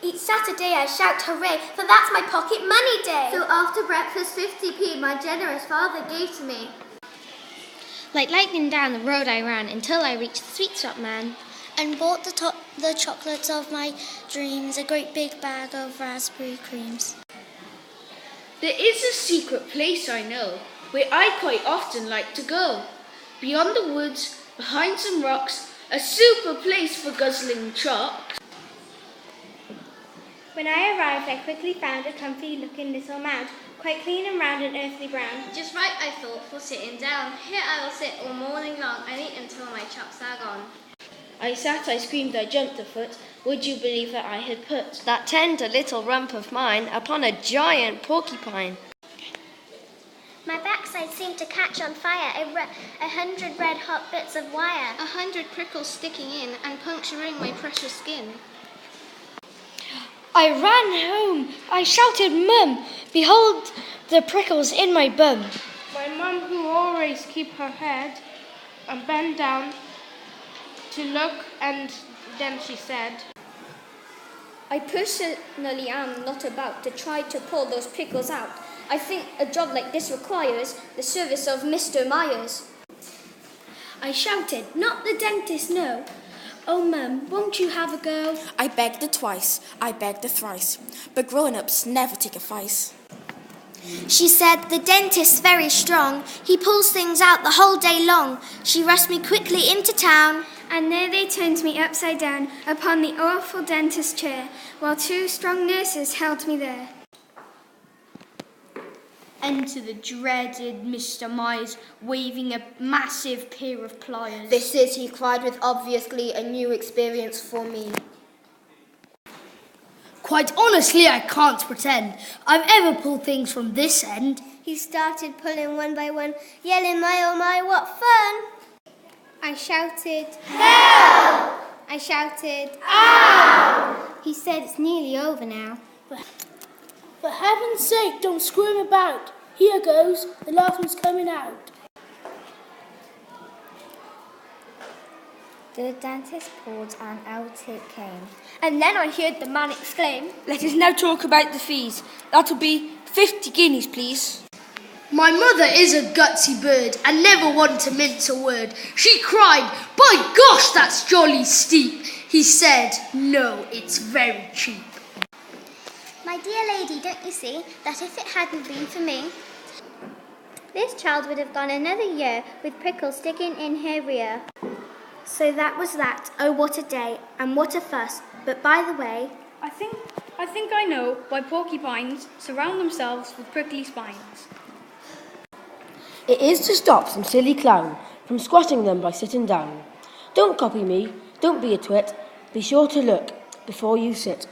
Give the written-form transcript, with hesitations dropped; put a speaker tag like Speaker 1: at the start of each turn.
Speaker 1: Each Saturday I shout hooray, for that's my pocket money day.
Speaker 2: So after breakfast 50p my generous father gave to me.
Speaker 3: Like lightning down the road I ran until I reached the sweet shop man.
Speaker 4: And bought the chocolates of my dreams, a great big bag of raspberry creams.
Speaker 5: There is a secret place I know, where I quite often like to go. Beyond the woods, behind some rocks, a super place for guzzling chocs.
Speaker 3: When I arrived, I quickly found a comfy-looking little mound, quite clean and round and earthly brown.
Speaker 2: Just right, I thought, for sitting down. Here I will sit all morning long and eat until my chops are gone.
Speaker 5: I sat, I screamed, I jumped a foot. Would you believe that I had put
Speaker 1: that tender little rump of mine upon a giant porcupine?
Speaker 4: My backside seemed to catch on fire, 100 red-hot bits of wire.
Speaker 2: 100 prickles sticking in and puncturing my precious skin.
Speaker 6: I ran home. I shouted, "Mum, behold the prickles in my bum."
Speaker 7: My mum, who always keep her head and bent down to look, and then she said,
Speaker 3: I personally am not about to try to pull those prickles out. I think a job like this requires the service of Mr. Myers.
Speaker 6: I shouted, "Not the dentist, no. Oh, Mum, won't you have a go?"
Speaker 8: I begged her twice, I begged her thrice, but grown-ups never take advice.
Speaker 4: She said, "The dentist's very strong. He pulls things out the whole day long." She rushed me quickly into town.
Speaker 6: And there they turned me upside down upon the awful dentist chair, while 2 strong nurses held me there.
Speaker 9: Enter the dreaded Mr. Myers, waving a massive pair of pliers.
Speaker 1: This is, he cried with obviously a new experience for me.
Speaker 6: Quite honestly, I can't pretend I've ever pulled things from this end.
Speaker 4: He started pulling one by one, yelling, "My oh my, what fun!" I shouted, "Help!" I shouted, "Ow!" He said, "It's nearly over now."
Speaker 6: For heaven's sake, don't squirm about. Here goes, the last one's coming out.
Speaker 4: The dentist pulled and out it came.
Speaker 3: And then I heard the man exclaim,
Speaker 6: Let us now talk about the fees. That'll be 50 guineas, please. My mother is a gutsy bird and never one to mince a word. She cried, "By gosh, that's jolly steep." He said, "No, it's very cheap."
Speaker 4: My dear lady, don't you see that if it hadn't been for me, this child would have gone another year with prickles sticking in her rear. So that was that. Oh, what a day, and what a fuss. But by the way,
Speaker 9: I think I know why porcupines surround themselves with prickly spines.
Speaker 10: It is to stop some silly clown from squashing them by sitting down. Don't copy me, don't be a twit, be sure to look before you sit.